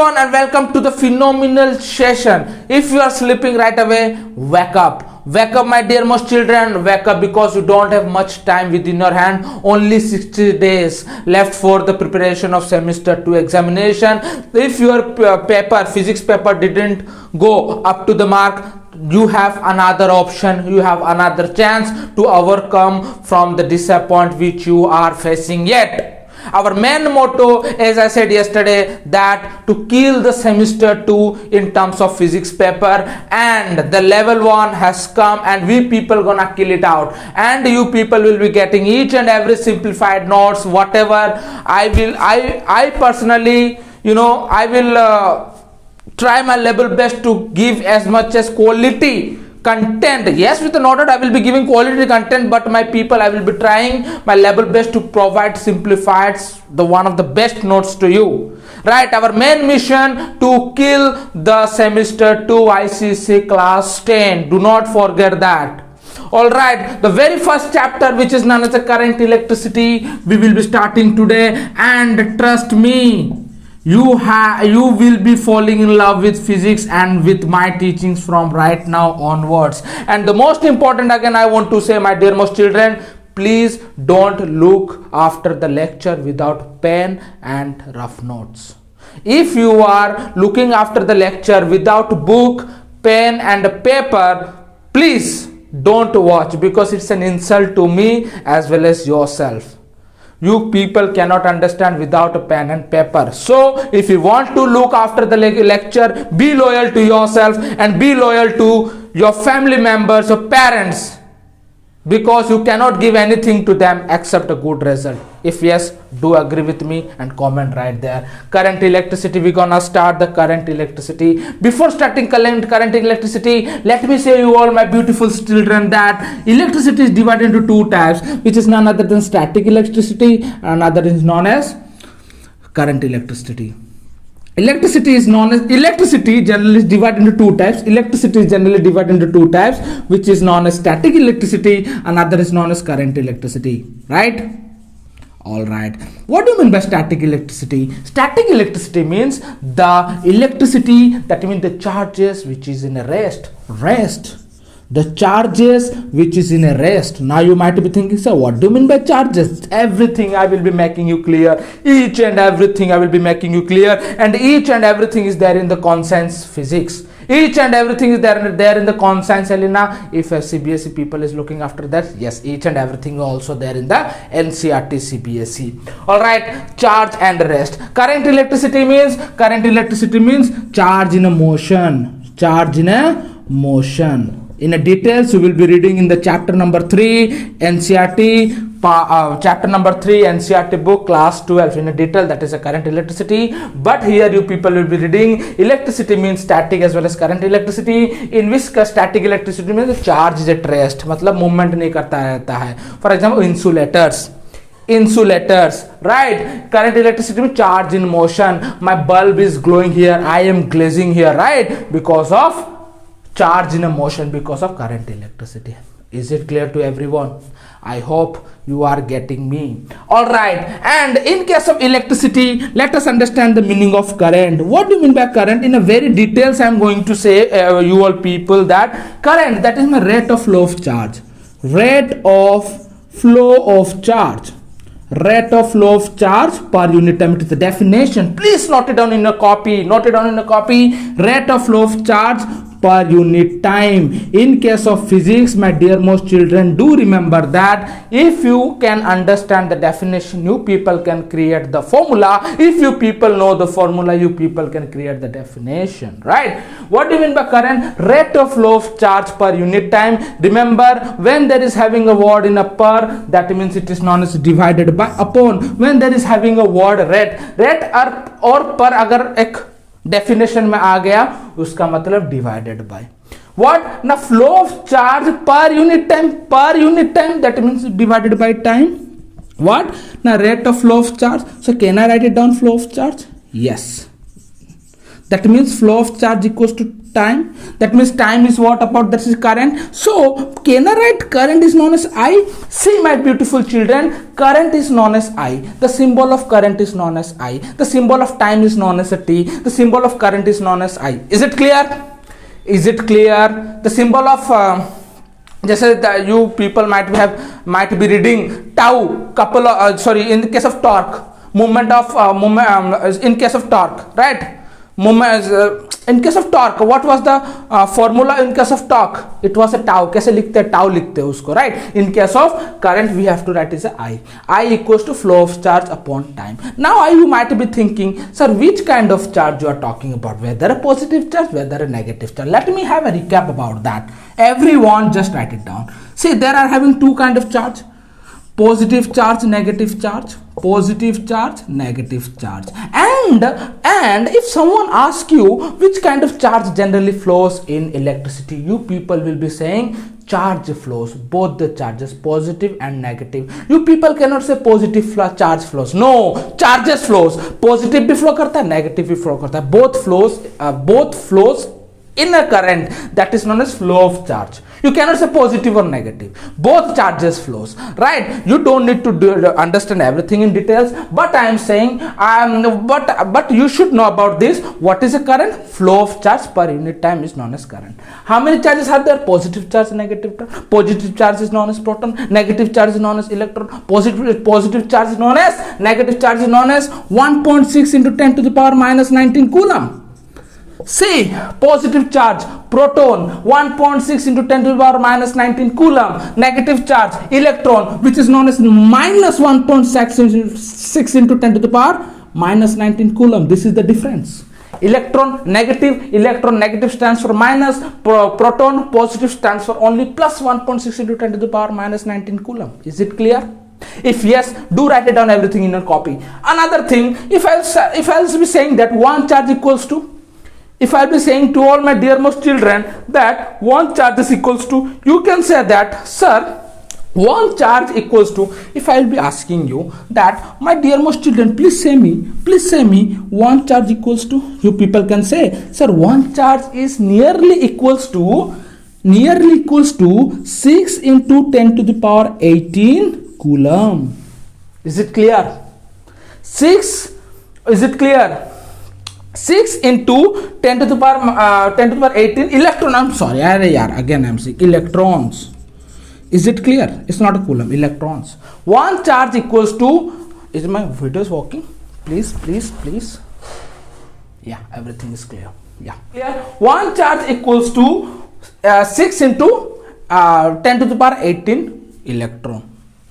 everyone and welcome to the phenomenal session. If you are sleeping right away, wake up. Wake up my dear most children, wake up because you don't have much time within your hand. Only 60 days left for the preparation of semester 2 examination. If your physics paper didn't go up to the mark, you have another option, you have another chance to overcome from the disappointment which you are facing yet. Our main motto, as I said yesterday, that to kill the semester 2 in terms of physics paper, and the level 1 has come and we people gonna kill it out, and you people will be getting each and every simplified notes, whatever. I personally, I will try my level best to give as much as quality content. Yes, with the noted I will be giving quality content, but my people, I will be trying my level best to provide simplified, the one of the best notes to you. Right, our main mission to kill the semester 2 ICC class 10. Do not forget that. Alright, the very first chapter, which is known as the current electricity, we will be starting today, and trust me, you will be falling in love with physics and with my teachings from right now onwards. And the most important, again I want to say, my dear most children, please don't look after the lecture without pen and rough notes. If you are looking after the lecture without book, pen and paper, please don't watch, because it's an insult to me as well as yourself. You people cannot understand without a pen and paper. So if you want to look after the lecture, be loyal to yourself and be loyal to your family members or parents, because you cannot give anything to them except a good result. If yes, do agree with me and comment right there. Current electricity, we're gonna start the current electricity. Before starting current electricity, let me say you all, my beautiful children, that electricity is divided into two types, which is none other than static electricity, and another is known as current electricity. Electricity generally is divided into two types. Electricity is generally divided into two types, which is known as static electricity, another is known as current electricity. Right? Alright. What do you mean by static electricity? Static electricity means the electricity, that means the charges which is in a rest. The charges which is in a rest. Now you might be thinking, sir, what do you mean by charges? Everything I will be making you clear. Each and everything I will be making you clear. And each and everything is there in the conscience physics. Each and everything is there in the conscience Elena. If a CBSE people is looking after that, yes, each and everything also there in the NCERT CBSE. Alright, charge and rest. Current electricity means charge in a motion. In a details you will be reading in the chapter number 3 NCERT chapter number 3 NCERT book class 12 in a detail, that is a current electricity. But here you people will be reading electricity means static as well as current electricity, in which static electricity means the charge is at rest, मतलब movement नहीं करता रहता है. For example, insulators, right? Current electricity means charge in motion. My bulb is glowing here, I am glazing here, right? Because of charge in a motion, because of current electricity. Is it clear to everyone? I hope you are getting me. Alright, and in case of electricity, let us understand the meaning of current. What do you mean by current? In a very details I am going to say you all people that current, that is my rate of flow of charge. Rate of flow of charge per unit time. It is the definition. Please note it down in a copy. Rate of flow of charge per unit time. In case of physics, my dear most children, do remember that if you can understand the definition, you people can create the formula. If you people know the formula, you people can create the definition, right? What do you mean by current? Rate of flow of charge per unit time. Remember, when there is having a word in a per, that means it is known as divided by upon. When there is having a word rate और per अगर एक definition में आ गया, उसका मतलब divided by what ना flow of charge per unit time, that means divided by time. What ना rate of flow of charge. So can I write it down, flow of charge? Yes, That means flow of charge equals to time. That means time is what about, that is current. So can I write current is known as I? See my beautiful children, current is known as I. The symbol of current is known as I. The symbol of time is known as a T. The symbol of current is known as I. Is it clear? Is it clear? The symbol of जैसे you people might be reading tau couple of, sorry, in the case of torque, movement of in case of torque, right? In case of torque, what was the formula in case of torque? It was a tau. कैसे लिखते हैं? Tau लिखते हैं उसको, right? In case of current, we have to write is a I. I equals to flow of charge upon time. Now you might be thinking, sir, which kind of charge you are talking about? Whether a positive charge, whether a negative charge? Let me have a recap about that. Everyone, just write it down. See, there are having two kind of charge. Positive charge, negative charge. Positive charge, negative charge. And if someone asks you which kind of charge generally flows in electricity, you people will be saying charge flows, both the charges, positive and negative. You people cannot say positive charge flows. No, charges flows. Positive भी flow करता है, negative भी flow करता है. Both flows in a current, that is known as flow of charge. You cannot say positive or negative. Both charges flows, right? You don't need to understand everything in details, but I am saying, but you should know about this. What is a current? Flow of charge per unit time is known as current. How many charges are there? Positive charge, negative charge. Positive charge is known as proton. Negative charge is known as electron. Positive charge is known as, negative charge is known as 1.6 into 10 to the power minus 19 coulomb. See, positive charge, proton, 1.6 into 10 to the power minus 19 coulomb. Negative charge, electron, which is known as minus 1.6 into 10 to the power minus 19 coulomb. This is the difference. Electron negative stands for minus, proton positive stands for only plus 1.6 into 10 to the power minus 19 coulomb. Is it clear? If yes, do write it down everything in your copy. Another thing, if I'll be saying that one charge equals to, if I'll be saying to all my dearmost children that one charge is equals to, you can say that, sir, one charge equals to, if I'll be asking you that, my dearmost children, please say me, one charge equals to, you people can say, sir, one charge is nearly equals to 6 into 10 to the power 18 coulomb. Is it clear? 6 into 10 to the power 18 electron. I'm sorry, again I'm saying electrons. Is it clear? It's not a coulomb, electrons. One charge equals to, is my video is working? Please. Yeah, everything is clear. Yeah, clear. One charge equals to 6 into 10 to the power 18 electron.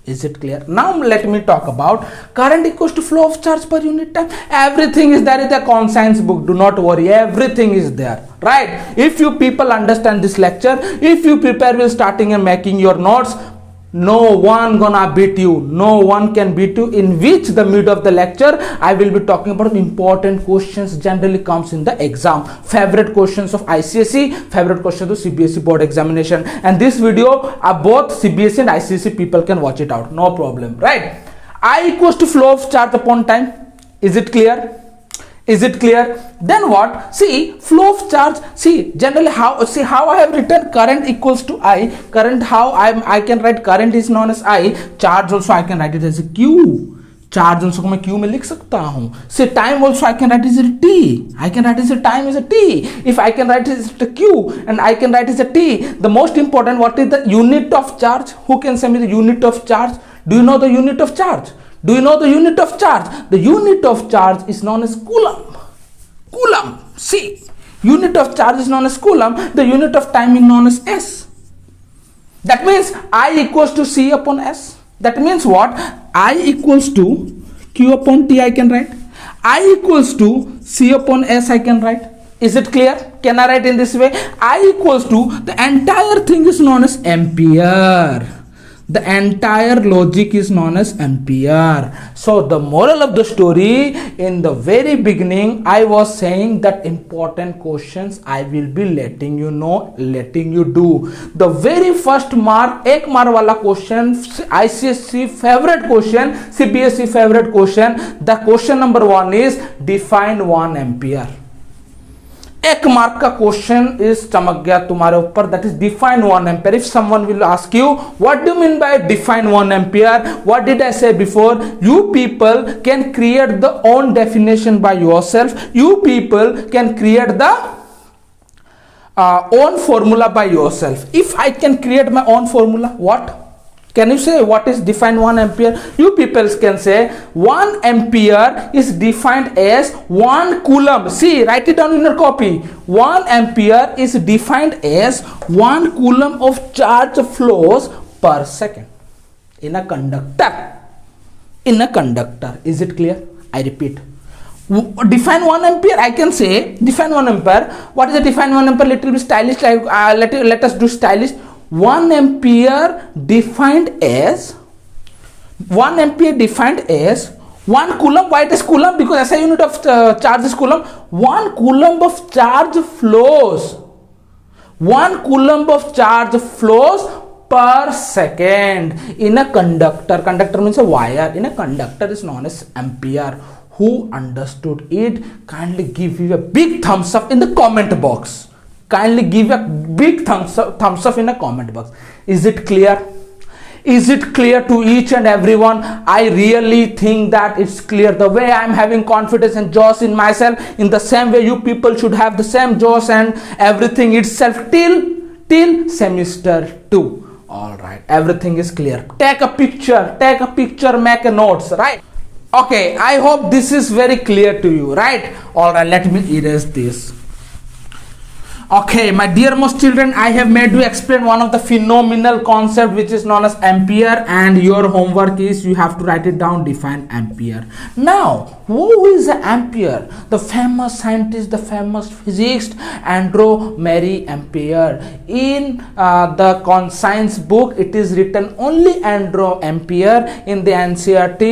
Is it clear? Now let me talk about current equals to flow of charge per unit time. Everything is there in the conscience book. Do not worry. Everything is there. Right? If you people understand this lecture, if you prepare with starting and making your notes, no one gonna beat you. No one can beat you. In which the mid of the lecture, I will be talking about important questions generally comes in the exam. Favorite questions of ICSE, favorite questions of CBSE board examination. And this video, both CBSE and ICSE people can watch it out. No problem, right? I equals to flow of charge upon time. Is it clear? Is it clear? Then what? See, flow of charge. See, generally how I have written current equals to I. Current, how I can write current is known as I. Charge also I can write it as a Q. Charge also को मैं Q में लिख सकता हूँ. Say time also I can write as a T. I can write as a time as a T. If I can write as a Q and I can write as a T. The most important, what is the unit of charge? Who can say me the unit of charge? Do you know the unit of charge? Do you know the unit of charge? The unit of charge is known as coulomb. Coulomb. See, unit of charge is known as coulomb. The unit of time is known as S. That means I equals to C upon S. That means what? I equals to Q upon T I can write. I equals to C upon S I can write. Is it clear? Can I write in this way? I equals to, the entire thing is known as ampere. The entire logic is known as ampere. So the moral of the story, in the very beginning I was saying that important questions I will be letting you know, letting you do. The very first mark, एक mark वाला question, ICSE favorite question, CBSE favorite question. The question number 1 is define 1 ampere. एक mark का question इस चमक गया तुम्हारे ऊपर, that is define 1 ampere. If someone will ask you what do mean by define 1 ampere, what did I say before? You people can create the own definition by yourself. You people can create the own formula by yourself. If I can create my own formula, what can you say? What is defined 1 ampere? You people can say 1 ampere is defined as 1 coulomb. See, write it down in your copy. 1 ampere is defined as 1 coulomb of charge flows per second in a conductor. In a conductor. Is it clear? I repeat. Define 1 ampere, I can say define 1 ampere. What is the define 1 ampere? Little bit stylish. Let us do stylish. 1 ampere defined as 1 coulomb. Why it is coulomb? Because SI unit of charge is coulomb. 1 coulomb of charge flows. 1 coulomb of charge flows per second in a conductor. Conductor means a wire. In a conductor is known as ampere. Who understood it? Kindly give you a big thumbs up in the comment box. Kindly give a big thumbs up in the comment box. Is it clear? Is it clear to each and everyone? I really think that it's clear. The way I'm having confidence and joy in myself, in the same way you people should have the same joy and everything itself till semester 2. All right, everything is clear. Take a picture, make a notes, right? Okay, I hope this is very clear to you, right? All right, let me erase this. Okay, my dear most children, I have made you explain one of the phenomenal concept which is known as ampere, and your homework is you have to write it down, define ampere. Now, who is ampere? The famous scientist, the famous physicist Andrew Mary Ampere. In the science book, it is written only Andrew Ampere. In the NCERT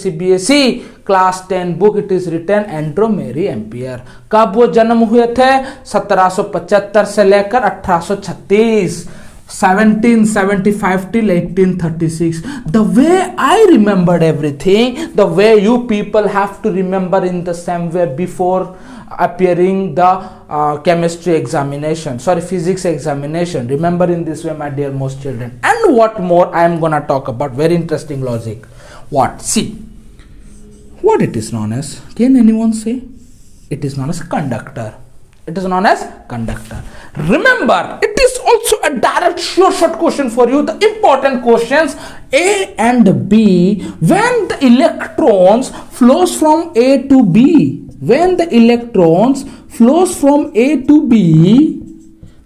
CBSE class 10 book it is written Andre Marie Ampere. कब वो जन्म हुए थे? 1775 से लेकर 1836. 1775 till 1836. The way I remembered everything, the way you people have to remember in the same way before appearing the chemistry examination, physics examination. Remember in this way, my dear most children. And what more I am gonna talk about, very interesting logic. What? See, what it is known as? Can anyone say? It is known as conductor. It is known as conductor. Remember, it is also a direct short question for you. The important questions A and B. When the electrons flows from A to B, when the electrons flows from A to B,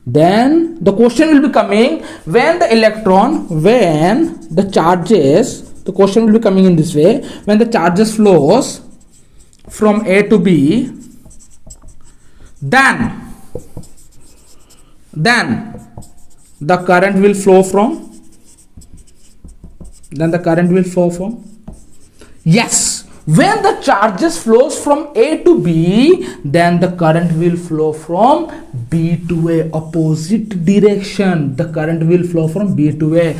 then the question will be coming when the charges. The question will be coming in this way: when the charges flows from A to B, then the current will flow from. Yes. When the charges flows from A to B, then the current will flow from B to A, opposite direction. The current will flow from B to A.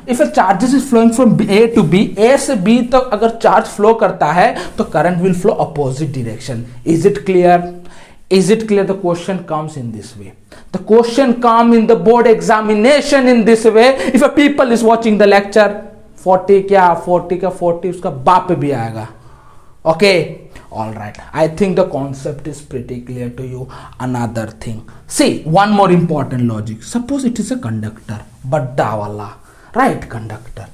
If a charge is flowing from A to B, A से B तक अगर charge flow करता है तो current will flow opposite direction. Is it clear? Is it clear? The question comes in this way. The question comes in the board examination in this way. If a people is watching the lecture, 40 का 40 उसका बाप भी आएगा. Okay, all right. I think the concept is pretty clear to you. Another thing. See, one more important logic. Suppose it is a conductor, badda wala, right? Conductor.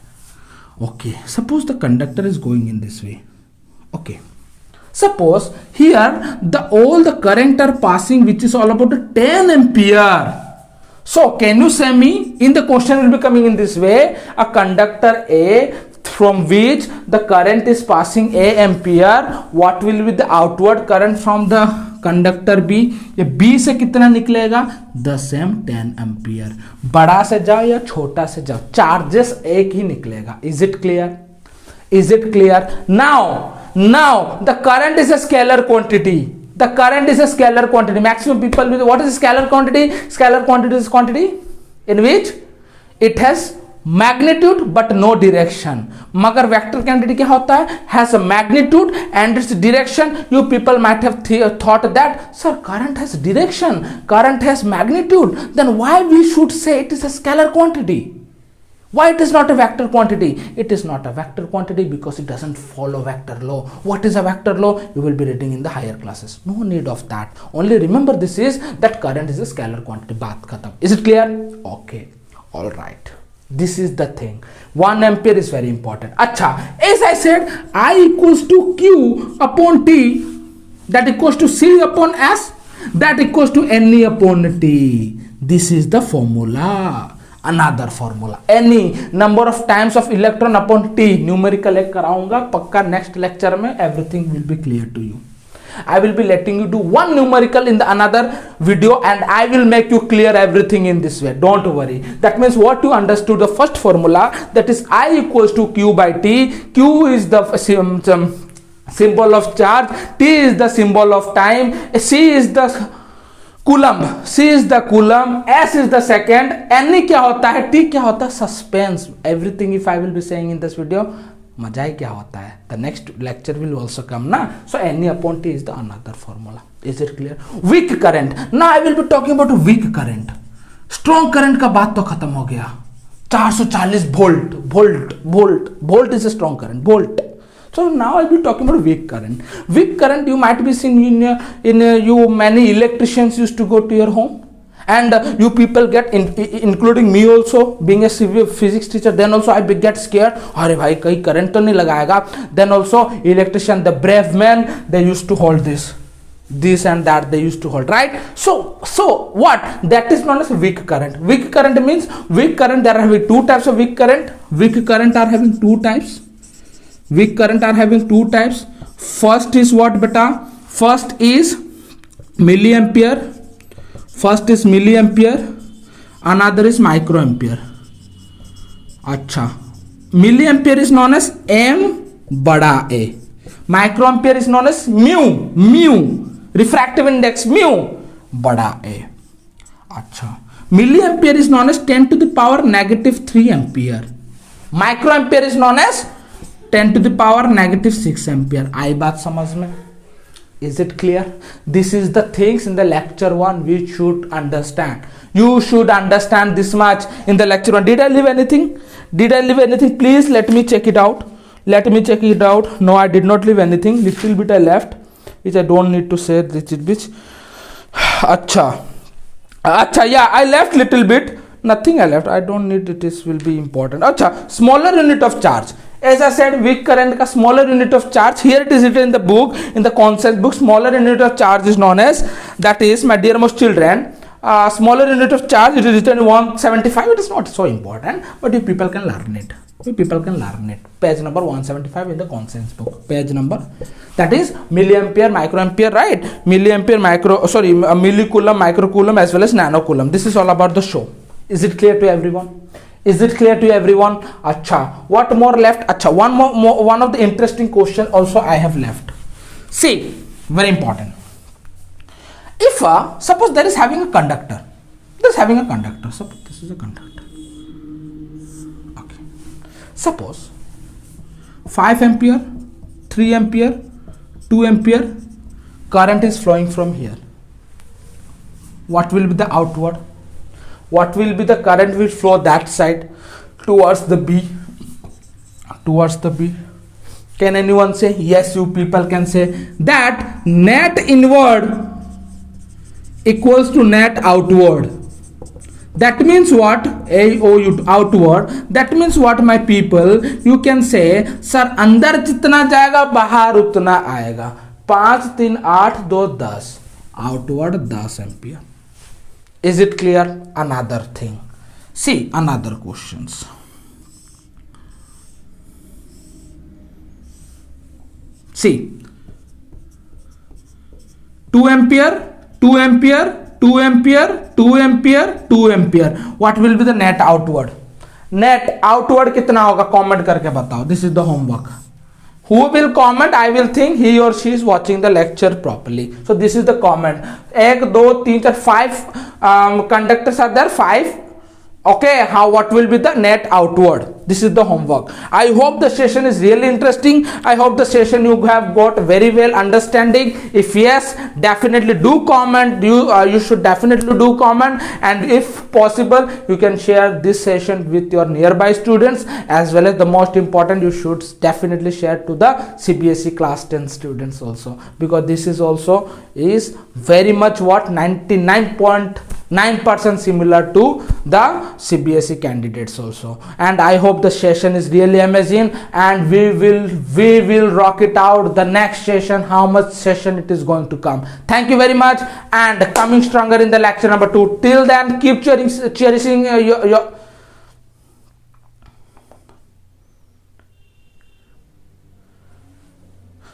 Okay. Suppose the conductor is going in this way. Okay. Suppose here all the current are passing, which is all about 10 ampere. So can you say me, in the question will be coming in this way, a conductor A from which the current is passing A ampere, what will be the outward current from the conductor B? ये B से कितना निकलेगा? The same 10 ampere. बड़ा से जाओ या छोटा से जाओ, चार्जेस एक ही निकलेगा. Is it clear? Is it clear? Now the current is a scalar quantity. The current is a scalar quantity. Maximum people will. What is a scalar quantity? Scalar quantity is quantity in which it has magnitude but no direction, मगर vector quantity क्या होता है, has a magnitude and its direction. You people might have thought that sir current has direction, current has magnitude, then why we should say it is a scalar quantity. Why it is not a vector quantity? It is not a vector quantity because it doesn't follow vector law. What is a vector law? You will be reading in the higher classes. No need of that. Only remember this is that current is a scalar quantity. Baat khatam. Is it clear? Okay. All right. This is the thing. 1 ampere is very important. Acha. As I said, I equals to Q upon T. That equals to C upon S. That equals to NE upon T. This is the formula. Another formula, any number of times of electron upon T, numerical एक कराऊंगा पक्का next lecture में, everything will be clear to you. I will be letting you do one numerical in the another video and I will make you clear everything in this way. Don't worry. That means what you understood the first formula, that is I equals to Q by T. Q is the symbol of charge, T is the symbol of time, C is the coulomb, C is the coulomb, S is the second, N क्या होता है, T क्या होता है, suspense. Everything if I will be saying in this video, मजा ही क्या होता है, the next lecture will also come ना. So N upon T is the another formula. Is it clear? Weak current, ना I will be talking about weak current. Strong current का बात तो खत्म हो गया. 440 volt, volt volt volt is a strong current, volt. So now I'll be talking about weak current. Weak current you might be seeing you many electricians used to go to your home, and you people get including me also being a physics teacher. Then also I get scared. अरे भाई कहीं current तो नहीं लगाएगा. Then also electrician, the brave men, they used to hold this and that they used to hold, right? So what? That is known as weak current. Weak current means weak current. There are having two types of weak current. Weak current are having two types. Weak current are having two types. First is what beta? First is milliampere. First is milliampere. Another is microampere. अच्छा, milliampere is known as M बड़ा A. Microampere is known as mu. Refractive index mu बड़ा A. अच्छा, milliampere is known as 10 to the power negative 3 ampere. Microampere is known as 10 to the power negative 6 ampere. आई बात समझ में? Is it clear? This is the things in the lecture 1 we should understand. You should understand this much in the lecture 1. Did I leave anything? Did I leave anything? Please let me check it out. Let me check it out. No, I did not leave anything. Little bit I left, which I don't need to say. Which अच्छा, yeah, I left little bit. Nothing I left. I don't need it. This will be important. अच्छा, smaller unit of charge. As I said, weak current का smaller unit of charge. Here it is written in the book, in the concept book. Smaller unit of charge is known as, that is, my dear most children, smaller unit of charge. It is written 175. It is not so important, but you people can learn it. You people can learn it. Page number 175 in the consensus book. Page number, that is milliampere, microampere, right? Milliampere, millicoulomb, microcoulomb, as well as nanocoulomb. This is all about the show. Is it clear to everyone? Is it clear to everyone? Acha, what more left? Acha, one of the interesting question also I have left. See, very important. If suppose there is having a conductor, suppose this is a conductor. Okay. Suppose 5 ampere, 3 ampere, 2 ampere current is flowing from here. What will be the outward? What will be the current which flow that side towards the B? Can anyone say? Yes, you people can say that net inward equals to net outward. That means what? Outward. That means what, my people? You can say, sir, अंदर जितना जाएगा बाहर उतना आएगा. 5 3 8 2 10. Outward 10 ampere. Is it clear? Another thing. See, another questions. See, 2 ampere, 2 ampere, 2 ampere, 2 ampere, 2 ampere. What will be the net outward? Net outward कितना होगा? Comment करके बताओ. This is the homework. Who will comment? I will think he or she is watching the lecture properly. So this is the comment. 1 2 3 4 5 conductors are there. 5 Okay, how what will be the net outward? This is the homework. I hope the session is really interesting. I hope the session you have got very well understanding. If yes, definitely do comment. You should definitely do comment, and if possible you can share this session with your nearby students, as well as the most important, you should definitely share to the CBSE class 10 students also, because this is also is very much what 99.9% similar to the CBSE candidates also. And I hope the session is really amazing, and we will rock it out the next session, how much session it is going to come. Thank you very much, and coming stronger in the lecture number 2. Till then, keep cherishing your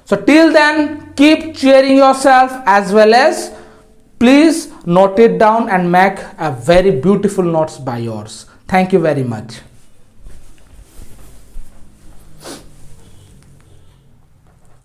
so till then, keep cheering yourself, as well as please note it down and make a very beautiful notes by yours. Thank you very much.